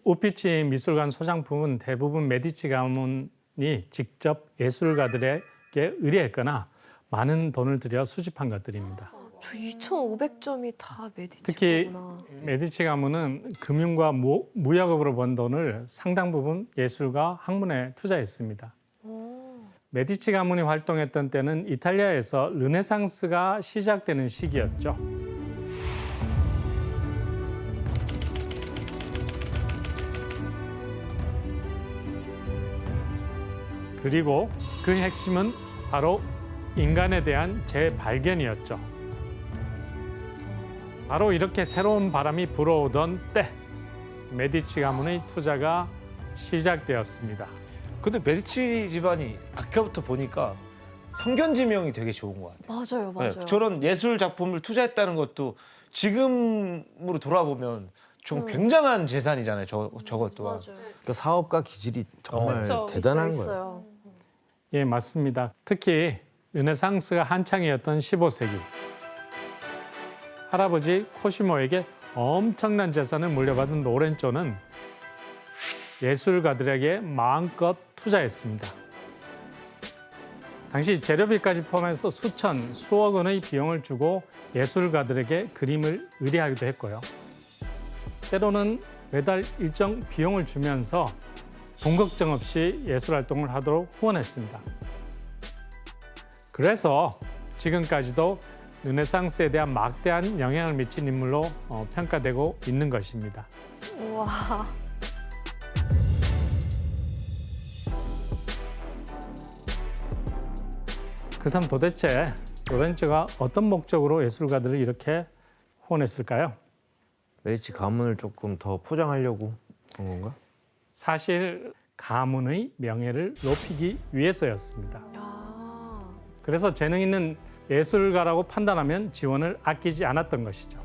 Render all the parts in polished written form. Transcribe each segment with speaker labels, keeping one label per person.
Speaker 1: 우피치 미술관 소장품은 대부분 메디치 가문이 직접 예술가들에게 의뢰했거나 많은 돈을 들여 수집한 것들입니다.
Speaker 2: 저 2,500점이 다 메디치
Speaker 1: 특히
Speaker 2: 거구나.
Speaker 1: 메디치 가문은 금융과 무역업으로 번 돈을 상당 부분 예술과 학문에 투자했습니다. 메디치 가문이 활동했던 때는 이탈리아에서 르네상스가 시작되는 시기였죠. 그리고 그 핵심은 바로 인간에 대한 재발견이었죠. 바로 이렇게 새로운 바람이 불어오던 때 메디치 가문의 투자가 시작되었습니다.
Speaker 3: 근데 메디치 집안이 아까부터 보니까 성견지명이 되게 좋은 것 같아요.
Speaker 2: 맞아요, 맞아요.
Speaker 3: 네, 저런 예술 작품을 투자했다는 것도 지금으로 돌아보면 좀 굉장한 재산이잖아요. 저것 또한.
Speaker 2: 맞아요.
Speaker 4: 그러니까 사업가 기질이 정말
Speaker 5: 그렇죠.
Speaker 4: 대단한
Speaker 2: 있어요,
Speaker 4: 거예요.
Speaker 2: 있어요.
Speaker 1: 예, 맞습니다. 특히 르네상스가 한창이었던 15세기. 할아버지 코시모에게 엄청난 재산을 물려받은 로렌조는 예술가들에게 마음껏 투자했습니다. 당시 재료비까지 포함해서 수억 원의 비용을 주고 예술가들에게 그림을 의뢰하기도 했고요. 때로는 매달 일정 비용을 주면서 돈 걱정 없이 예술 활동을 하도록 후원했습니다. 그래서 지금까지도 르네상스에 대한 막대한 영향을 미친 인물로 평가되고 있는 것입니다.
Speaker 2: 우와.
Speaker 1: 그렇다면 도대체 로렌조가 어떤 목적으로 예술가들을 이렇게 후원했을까요?
Speaker 4: 메디치 가문을 조금 더 포장하려고 그런 건가?
Speaker 1: 사실 가문의 명예를 높이기 위해서였습니다.
Speaker 2: 야.
Speaker 1: 그래서 재능 있는 예술가라고 판단하면 지원을 아끼지 않았던 것이죠.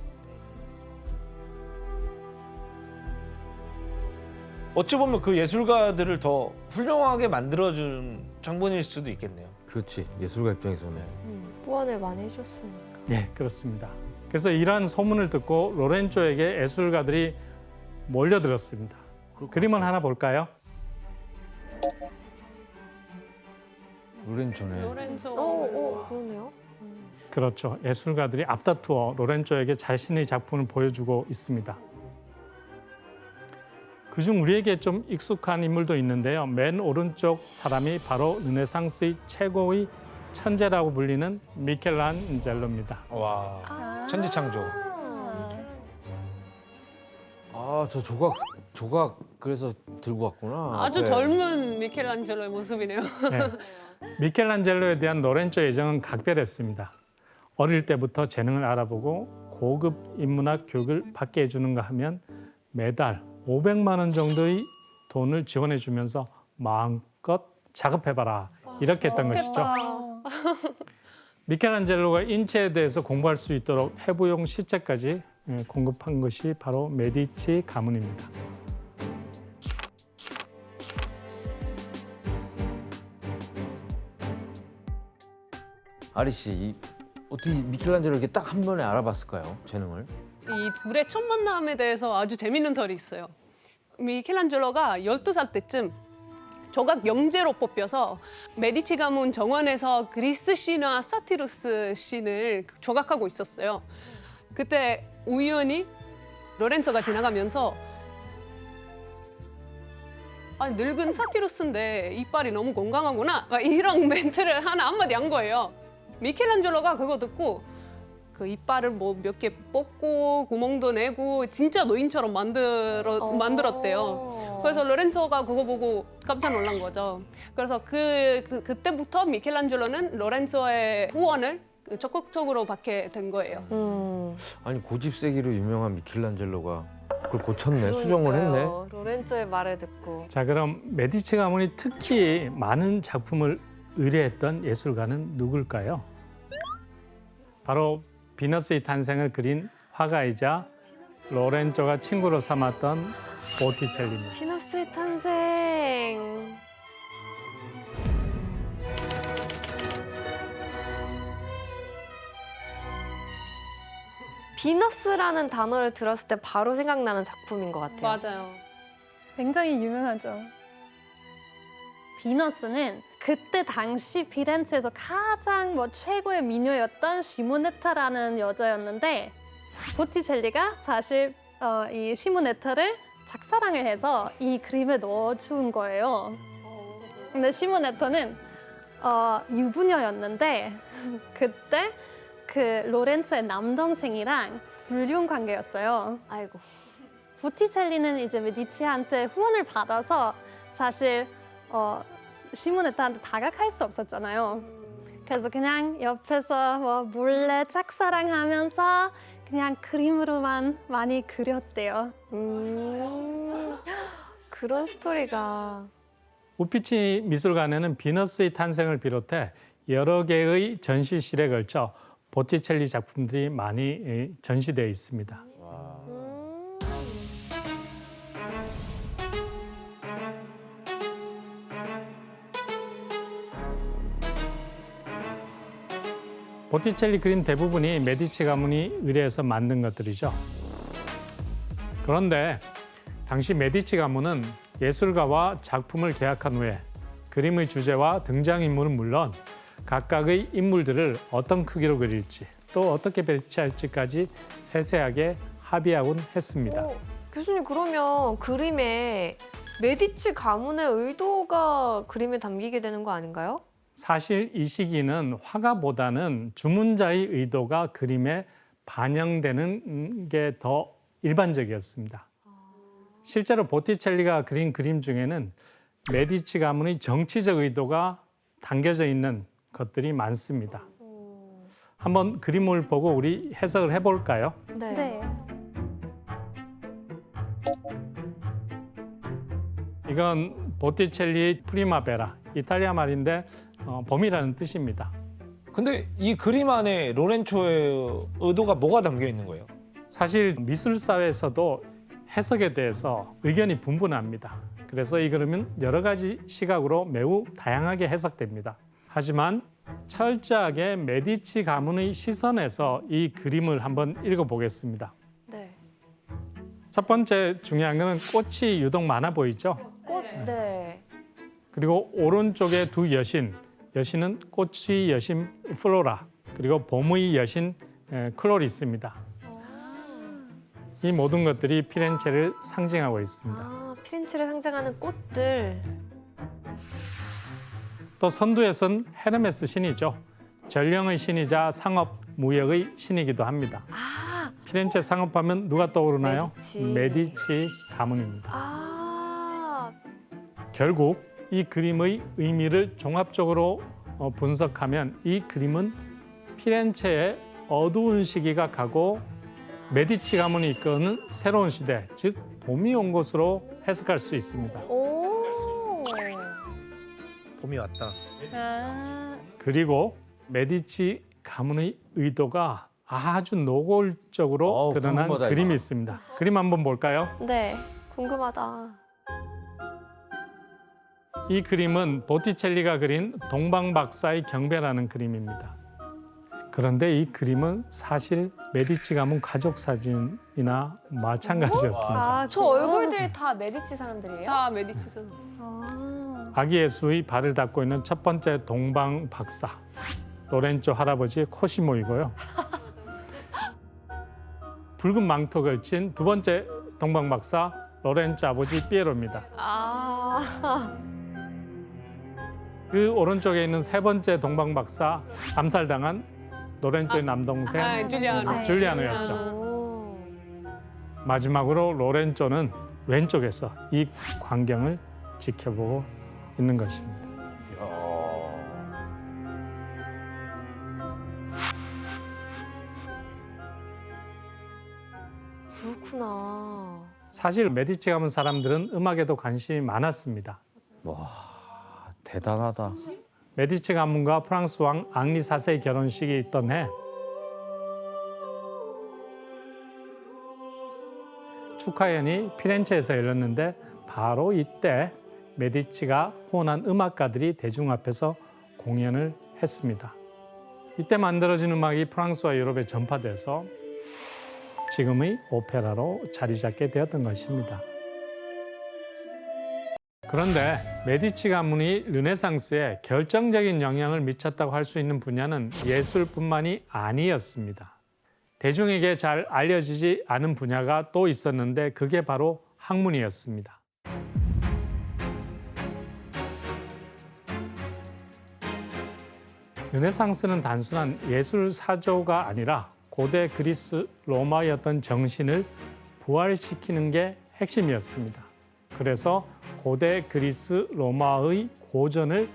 Speaker 3: 어찌 보면 그 예술가들을 더 훌륭하게 만들어준 장본일 수도 있겠네요.
Speaker 4: 그렇지. 예술가 입장에서는.
Speaker 2: 후원을 많이 해줬으니까.
Speaker 1: 네, 그렇습니다. 그래서 이러한 소문을 듣고 로렌조에게 예술가들이 몰려들었습니다. 그림을 하나 볼까요?
Speaker 4: 로렌조네.
Speaker 5: 로렌조.
Speaker 2: 그러네요.
Speaker 1: 그렇죠. 예술가들이 앞다투어 로렌조에게 자신의 작품을 보여주고 있습니다. 그중 우리에게 좀 익숙한 인물도 있는데요. 맨 오른쪽 사람이 바로 르네상스의 최고의 천재라고 불리는 미켈란젤로입니다.
Speaker 3: 와, 천지창조.
Speaker 4: 아, 저 조각 그래서 들고 왔구나.
Speaker 5: 아주
Speaker 4: 앞에.
Speaker 5: 젊은 미켈란젤로의 모습이네요.
Speaker 1: 네. 미켈란젤로에 대한 로렌조 애정은 각별했습니다. 어릴 때부터 재능을 알아보고 고급 인문학 교육을 받게 해주는가 하면 매달 500만 원 정도의 돈을 지원해 주면서 마음껏 작업해봐라 이렇게 했던 것이죠. 미켈란젤로가 인체에 대해서 공부할 수 있도록 해부용 시체까지 공급한 것이 바로 메디치 가문입니다.
Speaker 4: 아리 씨, 어떻게 미켈란젤로 이렇게 딱 한 번에 알아봤을까요? 재능을?
Speaker 5: 이 둘의 첫 만남에 대해서 아주 재밌는 설이 있어요. 미켈란젤로가 12살 때쯤 조각 영재로 뽑혀서 메디치 가문 정원에서 그리스 신화 사티루스 신을 조각하고 있었어요. 그때 우연히 로렌조가 지나가면서 아니, 늙은 사티루스인데 이빨이 너무 건강하구나 막 이런 멘트를 하나 한마디 한 거예요. 미켈란젤로가 그거 듣고 그 이빨을 뭐 몇 개 뽑고 구멍도 내고 진짜 노인처럼 만들었대요. 그래서 로렌조가 그거 보고 깜짝 놀란 거죠. 그래서 그때부터 미켈란젤로는 로렌조의 후원을 적극적으로 받게 된 거예요.
Speaker 4: 아니 고집세기로 유명한 미켈란젤로가 그걸 고쳤네. 수정을 했네.
Speaker 2: 로렌조의 말을 듣고.
Speaker 1: 자, 그럼 메디치 가문이 특히 많은 작품을 의뢰했던 예술가는 누굴까요? 바로 비너스의 탄생을 그린 화가이자 로렌조가 친구로 삼았던 보티첼리입니다.
Speaker 2: 피너스의 탄생. 비너스라는 단어를 들었을 때 바로 생각나는 작품인 것 같아요.
Speaker 5: 맞아요.
Speaker 6: 굉장히 유명하죠. 비너스는 그때 당시 피렌체에서 가장 최고의 미녀였던 시모네타라는 여자였는데 보티첼리가 사실 이 시모네타를 작사랑을 해서 이 그림에 넣어준 거예요. 근데 시모네타는 유부녀였는데 그때 그 로렌초의 남동생이랑 불륜 관계였어요.
Speaker 2: 아이고.
Speaker 6: 보티첼리는 이제 메디치한테 후원을 받아서 사실 시모네타한테 다가갈 수 없었잖아요. 그래서 그냥 옆에서 몰래 짝사랑하면서 그냥 그림으로만 많이 그렸대요.
Speaker 2: 그런 스토리가.
Speaker 1: 우피치 미술관에는 비너스의 탄생을 비롯해 여러 개의 전시실에 걸쳐 보티첼리 작품들이 많이 전시되어 있습니다. 보티첼리 그림 대부분이 메디치 가문이 의뢰해서 만든 것들이죠. 그런데 당시 메디치 가문은 예술가와 작품을 계약한 후에 그림의 주제와 등장인물은 물론 각각의 인물들을 어떤 크기로 그릴지 또 어떻게 배치할지까지 세세하게 합의하곤 했습니다.
Speaker 2: 교수님, 그러면 그림에 메디치 가문의 의도가 그림에 담기게 되는 거 아닌가요?
Speaker 1: 사실 이 시기는 화가보다는 주문자의 의도가 그림에 반영되는 게 더 일반적이었습니다. 실제로 보티첼리가 그린 그림 중에는 메디치 가문의 정치적 의도가 담겨져 있는 것들이 많습니다. 한번 그림을 보고 우리 해석을 해볼까요?
Speaker 2: 네.
Speaker 6: 네.
Speaker 1: 이건 보티첼리의 프리마베라, 이탈리아 말인데 봄이라는 뜻입니다.
Speaker 3: 근데 이 그림 안에 로렌초의 의도가 뭐가 담겨 있는 거예요?
Speaker 1: 사실 미술사회에서도 해석에 대해서 의견이 분분합니다. 그래서 이 그림은 여러 가지 시각으로 매우 다양하게 해석됩니다. 하지만 철저하게 메디치 가문의 시선에서 이 그림을 한번 읽어보겠습니다.
Speaker 2: 네.
Speaker 1: 첫 번째 중요한 것은 꽃이 유독 많아 보이죠?
Speaker 2: 꽃. 네.
Speaker 1: 그리고 오른쪽에 두 여신, 여신은 꽃의 여신 플로라, 그리고 봄의 여신 클로리스입니다. 이 모든 것들이 피렌체를 상징하고 있습니다.
Speaker 2: 피렌체를 상징하는 꽃들.
Speaker 1: 또 선두에선 헤르메스 신이죠. 전령의 신이자 상업, 무역의 신이기도 합니다. 피렌체 상업하면 누가 떠오르나요? 메디치 가문입니다. 결국 이 그림의 의미를 종합적으로 분석하면 이 그림은 피렌체의 어두운 시기가 가고 메디치 가문이 이끄는 새로운 시대, 즉 봄이 온 것으로 해석할 수 있습니다.
Speaker 2: 오.
Speaker 3: 봄이 왔다.
Speaker 1: 그리고 메디치 가문의 의도가 아주 노골적으로 드러난
Speaker 4: 궁금하다,
Speaker 1: 그림이
Speaker 4: 이거.
Speaker 1: 있습니다. 그림 한번 볼까요?
Speaker 2: 네. 궁금하다.
Speaker 1: 이 그림은 보티첼리가 그린 동방박사의 경배라는 그림입니다. 그런데 이 그림은 사실 메디치 가문 가족 사진이나 마찬가지였습니다.
Speaker 2: 저 얼굴들이 다 메디치 사람들이에요?
Speaker 5: 다 메디치 선.
Speaker 1: 아기 예수의 발을 닦고 있는 첫 번째 동방박사 로렌조 할아버지 코시모이고요. 붉은 망토 걸친 두 번째 동방박사 로렌조 아버지 피에로입니다. 그 오른쪽에 있는 세 번째 동방박사 암살당한 로렌조의 남동생
Speaker 5: 줄리아노.
Speaker 1: 줄리아노였죠.
Speaker 2: 오.
Speaker 1: 마지막으로 로렌조는 왼쪽에서 이 광경을 지켜보고 있는 것입니다.
Speaker 2: 그렇구나.
Speaker 1: 사실 메디치 가문 사람들은 음악에도 관심이 많았습니다.
Speaker 4: 대단하다.
Speaker 1: 메디치 가문과 프랑스 왕 앙리 4세의 결혼식이 있던 해 축하연이 피렌체에서 열렸는데 바로 이때 메디치가 호원한 음악가들이 대중 앞에서 공연을 했습니다. 이때 만들어진 음악이 프랑스와 유럽에 전파돼서 지금의 오페라로 자리 잡게 되었던 것입니다. 그런데 메디치 가문이 르네상스에 결정적인 영향을 미쳤다고 할 수 있는 분야는 예술뿐만이 아니었습니다. 대중에게 잘 알려지지 않은 분야가 또 있었는데 그게 바로 학문이었습니다. 르네상스는 단순한 예술 사조가 아니라 고대 그리스 로마의 어떤 정신을 부활시키는 게 핵심이었습니다. 그래서 고대 그리스 로마의 고전을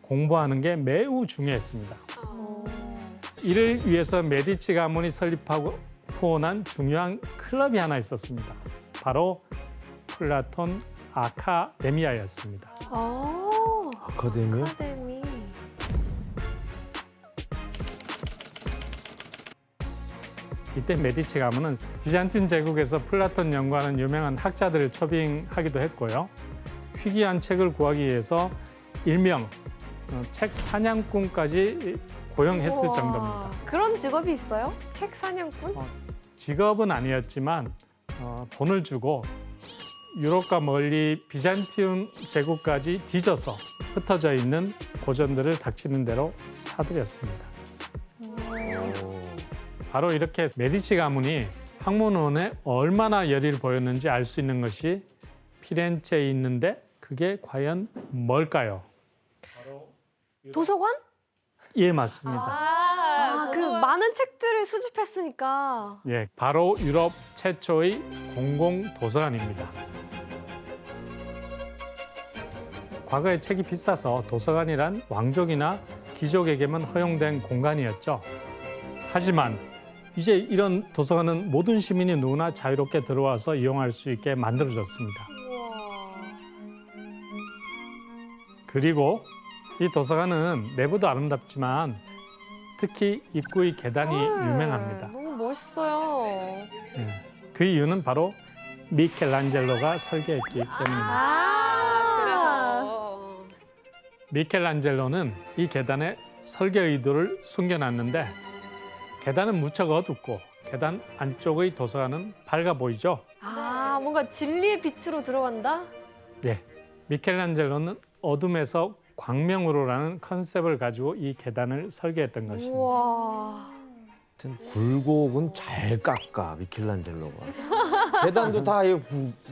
Speaker 1: 공부하는 게 매우 중요했습니다. 이를 위해서 메디치 가문이 설립하고 후원한 중요한 클럽이 하나 있었습니다. 바로 플라톤 아카데미아였습니다.
Speaker 4: 아카데미요?
Speaker 2: 아카데미.
Speaker 1: 이때 메디치 가문은 비잔틴 제국에서 플라톤 연구하는 유명한 학자들을 초빙하기도 했고요. 희귀한 책을 구하기 위해서 일명 책 사냥꾼까지 고용했을
Speaker 2: 우와,
Speaker 1: 정도입니다.
Speaker 2: 그런 직업이 있어요? 책 사냥꾼?
Speaker 1: 직업은 아니었지만 돈을 주고 유럽과 멀리 비잔티움 제국까지 뒤져서 흩어져 있는 고전들을 닥치는 대로 사들였습니다. 바로 이렇게 메디치 가문이 학문원에 얼마나 열의를 보였는지 알 수 있는 것이 피렌체에 있는데 그게 과연 뭘까요?
Speaker 2: 도서관?
Speaker 1: 예, 맞습니다.
Speaker 2: 그 많은 책들을 수집했으니까.
Speaker 1: 예, 바로 유럽 최초의 공공 도서관입니다. 과거에 책이 비싸서 도서관이란 왕족이나 귀족에게만 허용된 공간이었죠. 하지만 이제 이런 도서관은 모든 시민이 누구나 자유롭게 들어와서 이용할 수 있게 만들어졌습니다.
Speaker 2: 우와.
Speaker 1: 그리고 이 도서관은 내부도 아름답지만 특히 입구의 계단이 유명합니다.
Speaker 2: 너무 멋있어요.
Speaker 1: 예, 그 이유는 바로 미켈란젤로가 설계했기 때문입니다.
Speaker 5: 그래서
Speaker 1: 미켈란젤로는 이 계단에 설계 의도를 숨겨놨는데 계단은 무척 어둡고 계단 안쪽의 도서관은 밝아 보이죠?
Speaker 2: 뭔가 진리의 빛으로 들어간다?
Speaker 1: 예, 미켈란젤로는 어둠에서 광명으로라는 컨셉을 가지고 이 계단을 설계했던 것입니다.
Speaker 2: 우와.
Speaker 4: 하여튼 굴곡은 잘 깎아 미켈란젤로가. 계단도 다 이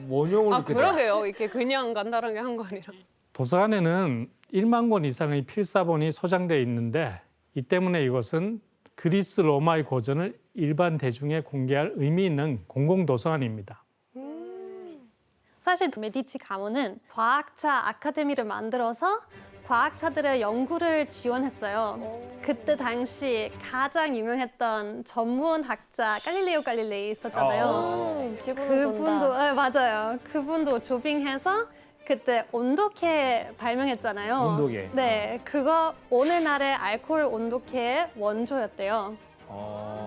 Speaker 4: 원형으로 이렇게
Speaker 5: 그러게요. 이렇게 그냥 간단하게 한 거 아니라.
Speaker 1: 도서관에는 1만 권 이상의 필사본이 소장되어 있는데 이 때문에 이것은 그리스 로마의 고전을 일반 대중에 공개할 의미 있는 공공도서관입니다.
Speaker 6: 사실 메디치 가문은 과학자 아카데미를 만들어서 과학자들의 연구를 지원했어요. 그때 당시 가장 유명했던 전문학자 갈릴레오 갈릴레이 있었잖아요.
Speaker 2: 지구는
Speaker 6: 그분도
Speaker 2: 돈다.
Speaker 6: 맞아요. 그분도 조빙해서 그때 온도계 발명했잖아요.
Speaker 3: 온도계.
Speaker 6: 네, 그거 오늘날의 알코올 온도계의 원조였대요.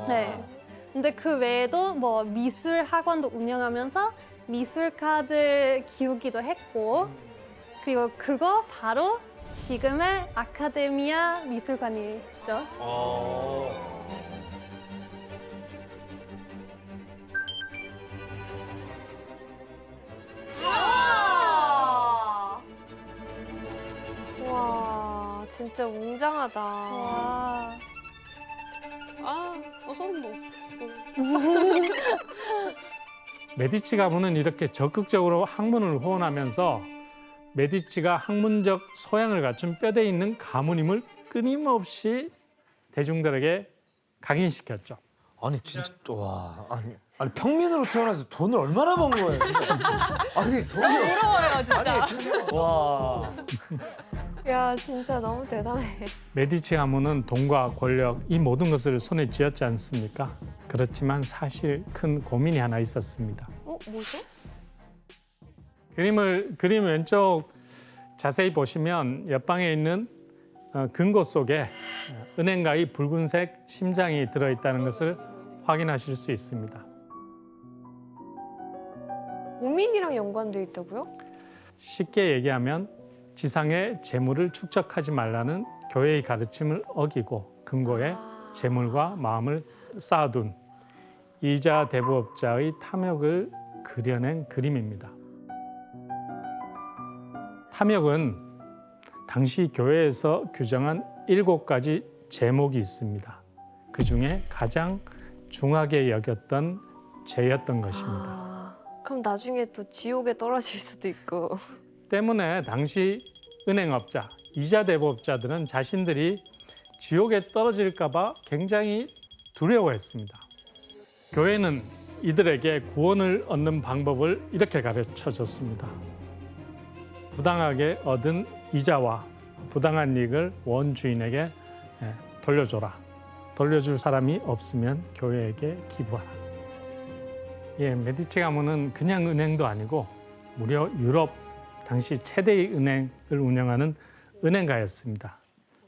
Speaker 6: 네. 근데 그 외에도 뭐 미술 학원도 운영하면서 미술가들 키우기도 했고, 그리고 그거 바로 지금의 아카데미아 미술관이죠.
Speaker 2: 와, 진짜 웅장하다.
Speaker 6: 와.
Speaker 5: 소름 돋았어.
Speaker 1: 메디치 가문은 이렇게 적극적으로 학문을 후원하면서 메디치가 학문적 소양을 갖춘 뼈대 있는 가문임을 끊임없이 대중들에게 각인시켰죠.
Speaker 4: 아니 진짜 와
Speaker 3: 아니 평민으로 태어나서 돈을 얼마나 번 거예요? 아니 돈이
Speaker 5: 부러워요, 진짜.
Speaker 3: 와.
Speaker 2: 야, 진짜 너무 대단해.
Speaker 1: 메디치 가문은 돈과 권력 이 모든 것을 손에 쥐었지 않습니까? 그렇지만 사실 큰 고민이 하나 있었습니다.
Speaker 2: 뭐죠?
Speaker 1: 그림 왼쪽 자세히 보시면 옆방에 있는 금고 속에 은행가의 붉은색 심장이 들어있다는 것을 확인하실 수 있습니다.
Speaker 2: 고민이랑 연관돼 있다고요?
Speaker 1: 쉽게 얘기하면 지상의 재물을 축적하지 말라는 교회의 가르침을 어기고 금고에 재물과 마음을 쌓아둔 이자 대부업자의 탐욕을 그려낸 그림입니다. 탐욕은 당시 교회에서 규정한 7가지 제목이 있습니다. 그 중에 가장 중하게 여겼던 죄였던 것입니다.
Speaker 2: 그럼 나중에 또 지옥에 떨어질 수도 있고.
Speaker 1: 때문에 당시 은행업자, 이자 대부업자들은 자신들이 지옥에 떨어질까 봐 굉장히 두려워했습니다. 교회는 이들에게 구원을 얻는 방법을 이렇게 가르쳐 줬습니다. 부당하게 얻은 이자와 부당한 이익을 원주인에게 돌려줘라. 돌려줄 사람이 없으면 교회에게 기부하라. 메디치 가문은 그냥 은행도 아니고 무려 유럽 당시 최대의 은행을 운영하는 은행가였습니다.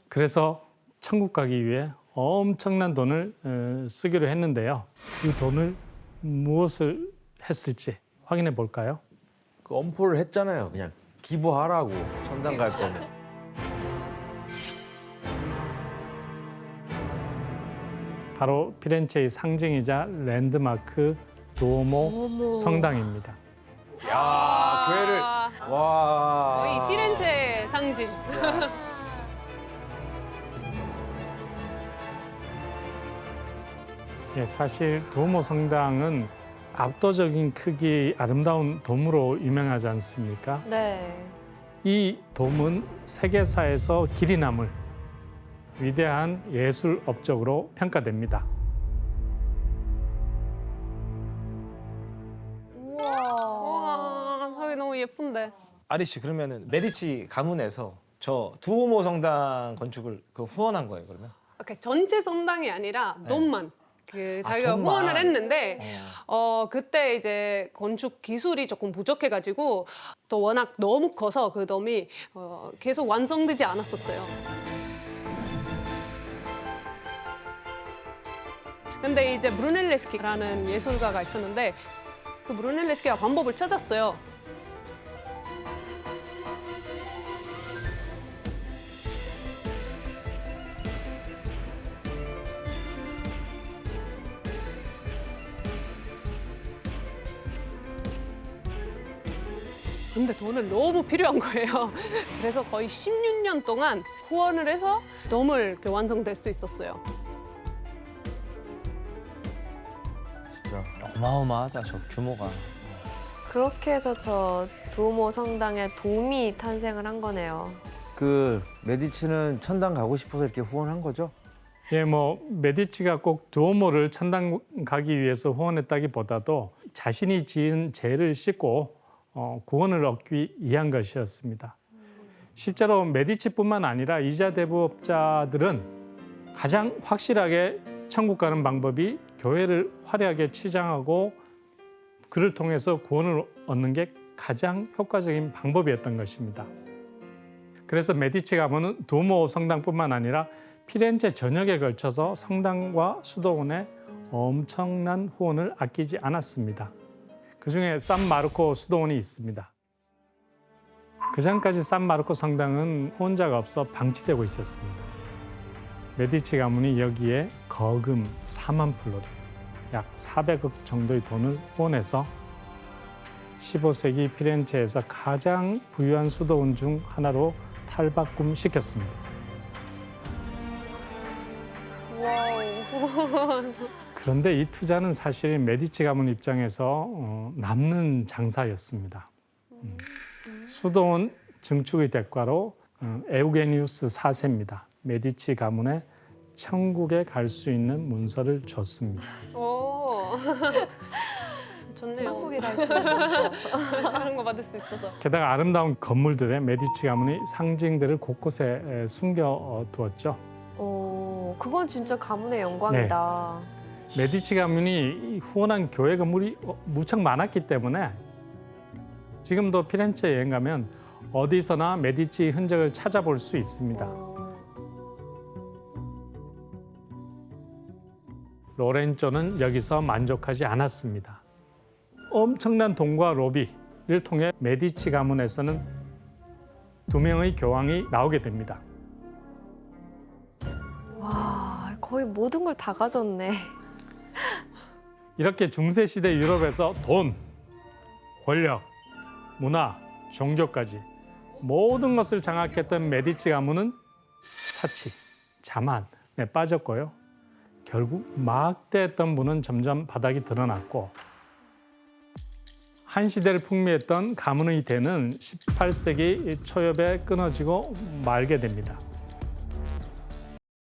Speaker 1: 그래서 천국 가기 위해 엄청난 돈을 쓰기로 했는데요. 이 돈을 무엇을 했을지 확인해 볼까요?
Speaker 4: 그 엄포를 했잖아요. 그냥 기부하라고 천당 갈 거면.
Speaker 1: 바로 피렌체의 상징이자 랜드마크 두오모 성당입니다.
Speaker 4: 야, 교회를 와.
Speaker 5: 거의 피렌체 상징.
Speaker 1: 사실 두오모 성당은 압도적인 크기 아름다운 돔으로 유명하지 않습니까?
Speaker 2: 네.
Speaker 1: 이 돔은 세계사에서 길이 남을 위대한 예술 업적으로 평가됩니다.
Speaker 5: 와, 사위 너무 예쁜데.
Speaker 3: 아리 씨 그러면은 메디치 가문에서 저 두오모 성당 건축을 후원한 거예요 그러면?
Speaker 5: 오케이, 전체 성당이 아니라 돈만. 자기가
Speaker 3: 돈만.
Speaker 5: 후원을 했는데 그때 이제 건축 기술이 조금 부족해가지고 또 워낙 너무 커서 그 돔이 계속 완성되지 않았었어요. 근데 이제 브루넬레스키라는 예술가가 있었는데 그 브루넬레스키가 방법을 찾았어요. 근데 돈을 너무 필요한 거예요. 그래서 거의 16년 동안 후원을 해서 돔을 이렇게 완성될 수 있었어요.
Speaker 4: 진짜.
Speaker 3: 어마어마하다 저 규모가.
Speaker 2: 그렇게 해서 저 두오모 성당에 돔이 탄생을 한 거네요.
Speaker 4: 그 메디치는 천당 가고 싶어서 이렇게 후원한 거죠?
Speaker 1: 메디치가 꼭 두오모를 천당 가기 위해서 후원했다기보다도 자신이 지은 죄를 씻고 구원을 얻기 위한 것이었습니다. 실제로 메디치뿐만 아니라 이자 대부업자들은 가장 확실하게 천국 가는 방법이 교회를 화려하게 치장하고 그를 통해서 구원을 얻는 게 가장 효과적인 방법이었던 것입니다. 그래서 메디치 가문은 두오모 성당뿐만 아니라 피렌체 전역에 걸쳐서 성당과 수도원에 엄청난 후원을 아끼지 않았습니다. 그중에 산마르코 수도원이 있습니다. 그전까지 산마르코 성당은 후원자가 없어 방치되고 있었습니다. 메디치 가문이 여기에 거금 4만 플로리, 약 400억 정도의 돈을 후원해서 15세기 피렌체에서 가장 부유한 수도원 중 하나로 탈바꿈시켰습니다. 그런데 이 투자는 사실 메디치 가문 입장에서 남는 장사였습니다. 수도원 증축의 대가로 에우게니우스 4세입니다. 메디치 가문에 천국에 갈 수 있는 문서를 줬습니다.
Speaker 5: 오, 좋네요.
Speaker 2: 천국이라 할 수 있어서.
Speaker 5: 다른 거 받을 수 있어서.
Speaker 1: 게다가 아름다운 건물들에 메디치 가문의 상징들을 곳곳에 숨겨두었죠.
Speaker 2: 오, 그건 진짜 가문의 영광이다.
Speaker 1: 메디치 가문이 후원한 교회 건물이 무척 많았기 때문에 지금도 피렌체 여행 가면 어디서나 메디치 흔적을 찾아볼 수 있습니다. 로렌조는 여기서 만족하지 않았습니다. 엄청난 돈과 로비를 통해 메디치 가문에서는 2명의 교황이 나오게 됩니다.
Speaker 2: 와, 거의 모든 걸 다 가졌네.
Speaker 1: 이렇게 중세시대 유럽에서 돈, 권력, 문화, 종교까지 모든 것을 장악했던 메디치 가문은 사치, 자만에 빠졌고요. 결국 막대했던 분은 점점 바닥이 드러났고 한 시대를 풍미했던 가문의 대는 18세기 초엽에 끊어지고 말게 됩니다.